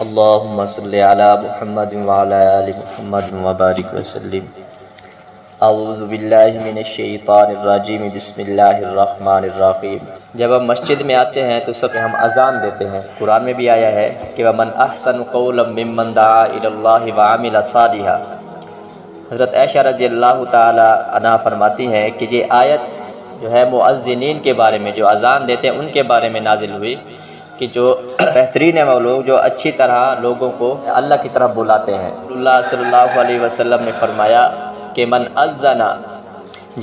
اللهم صل على محمد وعلى آل محمد وبارك وسلم. اعوذ باللہ من الشیطان الرجیم. بسم اللہ الرحمن الرحیم. جب ہم مسجد میں آتے ہیں تو سب ہم اذان دیتے ہیں. قرآن میں بھی آیا ہے کہ وَمَنْ أَحْسَنُ قَوْلًا مِّمَّنْ دَعَا إِلَى اللَّهِ وَعَمِلَ صَالِحًا. حضرت عائشہ رضی اللہ تعالی عنہا فرماتی ہے کہ یہ آیت جو ہے مؤذنین کے بارے میں، جو اذان دیتے ہیں ان کے بارے میں نازل ہوئی کہ جو بہترین ہیں وہ لوگ جو اچھی طرح لوگوں کو اللہ کی طرف بلاتے ہیں. اللہ صلی اللہ علیہ وسلم نے فرمایا کہ من اذن،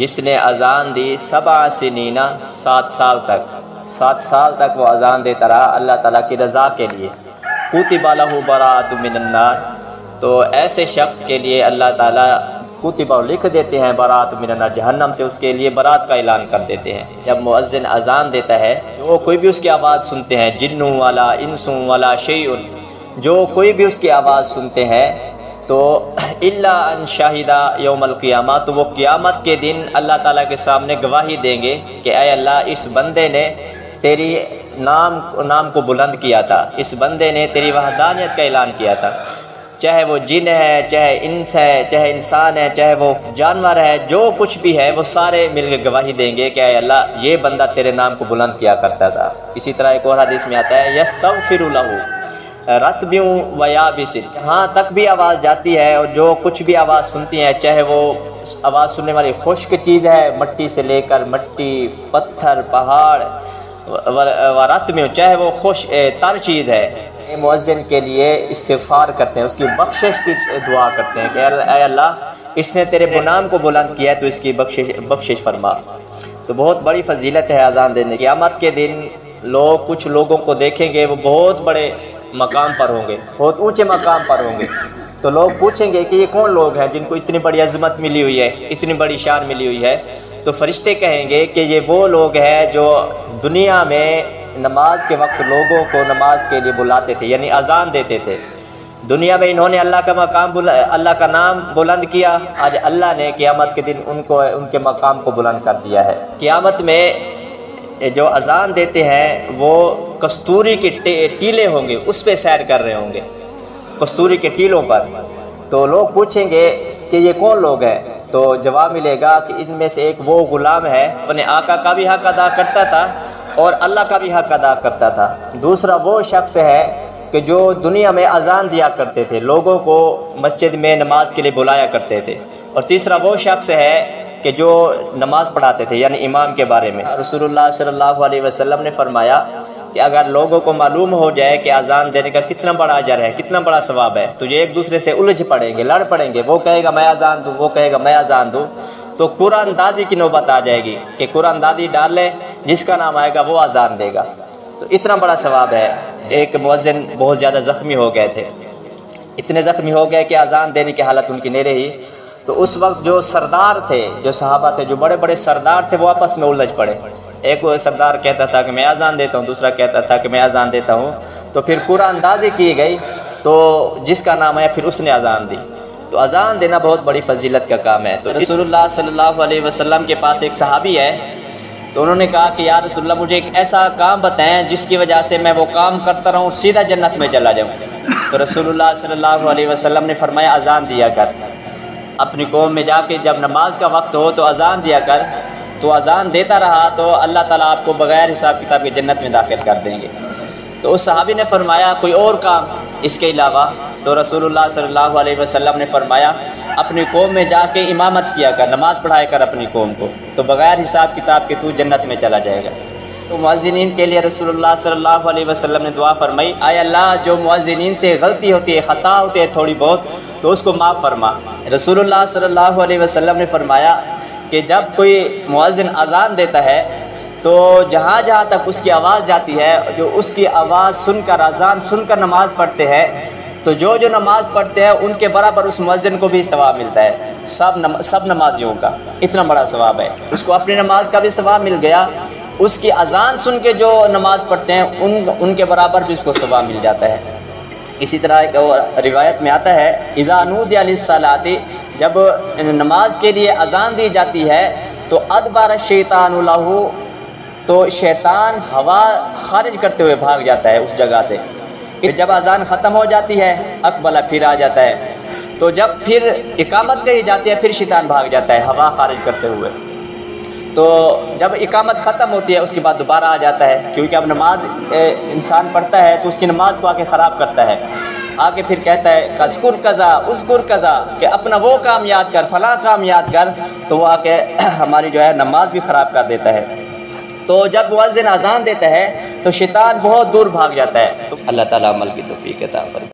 جس نے اذان دی 7 سنین 7 سال تک وہ اذان دیتا رہا اللہ تعالیٰ کی رضا کے لیے، کتب لہ براءۃ من النار، تو ایسے شخص کے لیے اللہ تعالیٰ کتب لکھ دیتے ہیں براءۃ من النار، جہنم سے اس کے لیے برات کا اعلان کر دیتے ہیں. جب مؤذن اذان دیتا ہے جو کوئی بھی اس کی آواز سنتے ہیں، جن والا انس والا شیء، جو کوئی بھی اس کی آواز سنتے ہیں تو الا ان شاہدہ یوم القیامہ، تو وہ قیامت کے دن اللہ تعالیٰ کے سامنے گواہی دیں گے کہ اے اللہ اس بندے نے تیری نام کو بلند کیا تھا، اس بندے نے تیری وحدانیت کا اعلان کیا تھا. چاہے وہ جن ہے، چاہے انس ہے، چاہے انسان ہے، چاہے وہ جانور ہے، جو کچھ بھی ہے وہ سارے مل کے گواہی دیں گے کہ اے اللہ یہ بندہ تیرے نام کو بلند کیا کرتا تھا. اسی طرح ایک اور حدیث میں آتا ہے یستغفر لہ رطب و یابس، ہاں تک بھی آواز جاتی ہے اور جو کچھ بھی آواز سنتی ہیں، چاہے وہ آواز سننے والی خشک چیز ہے، مٹی سے لے کر مٹی، پتھر، پہاڑ، ورطب، چاہے وہ تر چیز ہے، مؤذن کے لیے استغفار کرتے ہیں، اس کی بخشش کی دعا کرتے ہیں کہ اے اللہ اس نے تیرے نام کو بلند کیا ہے تو اس کی بخشش فرما. تو بہت بڑی فضیلت ہے اذان دینے کی. قیامت کے دن کچھ لوگوں کو دیکھیں گے وہ بہت بڑے مقام پر ہوں گے، بہت اونچے مقام پر ہوں گے، تو لوگ پوچھیں گے کہ یہ کون لوگ ہیں جن کو اتنی بڑی عظمت ملی ہوئی ہے، اتنی بڑی شان ملی ہوئی ہے. تو فرشتے کہیں گے کہ یہ وہ لوگ ہیں جو دنیا میں نماز کے وقت لوگوں کو نماز کے لیے بلاتے تھے، یعنی اذان دیتے تھے. دنیا میں انہوں نے اللہ کا نام بلند کیا، آج اللہ نے قیامت کے دن ان کے مقام کو بلند کر دیا ہے. قیامت میں جو اذان دیتے ہیں وہ کستوری کے ٹیلے ہوں گے، اس پہ سیر کر رہے ہوں گے، کستوری کے ٹیلوں پر. تو لوگ پوچھیں گے کہ یہ کون لوگ ہیں؟ تو جواب ملے گا کہ ان میں سے ایک وہ غلام ہے اپنے آقا کا بھی حق ادا کرتا تھا اور اللہ کا بھی حق ادا کرتا تھا. دوسرا وہ شخص ہے کہ جو دنیا میں اذان دیا کرتے تھے، لوگوں کو مسجد میں نماز کے لیے بلایا کرتے تھے. اور تیسرا وہ شخص ہے کہ جو نماز پڑھاتے تھے، یعنی امام کے بارے میں. رسول اللہ صلی اللہ علیہ وسلم نے فرمایا کہ اگر لوگوں کو معلوم ہو جائے کہ اذان دینے کا کتنا بڑا اجر ہے، کتنا بڑا ثواب ہے، تو یہ ایک دوسرے سے الجھ پڑیں گے، لڑ پڑیں گے. وہ کہے گا میں اذان دوں، وہ کہے گا میں اذان دوں. تو قرآن دادی کی نوبت آ جائے گی کہ قرآن دادی ڈال لے، جس کا نام آئے گا وہ اذان دے گا. تو اتنا بڑا ثواب ہے. ایک مؤذن بہت زیادہ زخمی ہو گئے تھے، اتنے زخمی ہو گئے کہ اذان دینے کی حالت ان کی نہیں رہی. تو اس وقت جو سردار تھے، جو صحابہ تھے، جو بڑے بڑے سردار تھے، وہ آپس میں الجھ پڑے. ایک سردار کہتا تھا کہ میں اذان دیتا ہوں، دوسرا کہتا تھا کہ میں اذان دیتا ہوں. تو پھر قرآن اندازی کی گئی، تو جس کا نام آیا پھر اس نے اذان دی. تو اذان دینا بہت بڑی فضیلت کا کام ہے. تو رسول اللہ صلی اللہ علیہ وسلم کے پاس ایک صحابی ہے، تو انہوں نے کہا کہ یا رسول اللہ مجھے ایک ایسا کام بتائیں جس کی وجہ سے میں وہ کام کرتا رہوں سیدھا جنت میں چلا جاؤں. تو رسول اللہ صلی اللہ علیہ وسلم نے فرمایا اذان دیا کر، اپنی قوم میں جا کے جب نماز کا وقت ہو تو اذان دیا کر. تو اذان دیتا رہا تو اللہ تعالیٰ آپ کو بغیر حساب کتاب کے جنت میں داخل کر دیں گے. تو اس صحابی نے فرمایا کوئی اور کام اس کے علاوہ؟ تو رسول اللہ صلی اللہ علیہ وسلم نے فرمایا اپنی قوم میں جا کے امامت کیا کر، نماز پڑھایا کر اپنی قوم کو، تو بغیر حساب کتاب کے تو جنت میں چلا جائے گا. تو مؤذنین کے لیے رسول اللہ صلی اللہ علیہ وسلم نے دعا فرمائی اے اللہ جو مؤذنین سے غلطی ہوتی ہے، خطا ہوتی ہے تھوڑی بہت، تو اس کو معاف فرما. رسول اللہ صلی اللہ علیہ وسلم نے فرمایا کہ جب کوئی مؤذن اذان دیتا ہے تو جہاں جہاں تک اس کی آواز جاتی ہے، جو اس کی آواز سن کر اذان سن کر نماز پڑھتے ہیں، تو جو نماز پڑھتے ہیں ان کے برابر اس مؤذن کو بھی ثواب ملتا ہے. سب نمازیوں کا اتنا بڑا ثواب ہے. اس کو اپنی نماز کا بھی ثواب مل گیا، اس کی اذان سن کے جو نماز پڑھتے ہیں ان کے برابر بھی اس کو ثواب مل جاتا ہے. اسی طرح ایک روایت میں آتا ہے اذا نودی للصلاۃ، جب نماز کے لیے اذان دی جاتی ہے تو ادبر الشیطان لہ، تو شیطان ہوا خارج کرتے ہوئے بھاگ جاتا ہے اس جگہ سے. جب اذان ختم ہو جاتی ہے اقبلہ پھر آ جاتا ہے، تو جب پھر اقامت کہی جاتی ہے پھر شیطان بھاگ جاتا ہے ہوا خارج کرتے ہوئے۔ تو جب اقامت ختم ہوتی ہے اس کے بعد دوبارہ آ جاتا ہے، کیونکہ اب نماز انسان پڑھتا ہے تو اس کی نماز کو آ کے خراب کرتا ہے، آگے پھر کہتا ہے اذکر قضا اذکر قضا، کہ اپنا وہ کام یاد کر، فلاں کام یاد کر، تو وہ آ کے ہماری جو ہے نماز بھی خراب کر دیتا ہے۔ تو جب مؤذن اذان دیتا ہے تو شیطان بہت دور بھاگ جاتا ہے۔ اللہ تعالیٰ عمل کی توفیق عطا فرمائے۔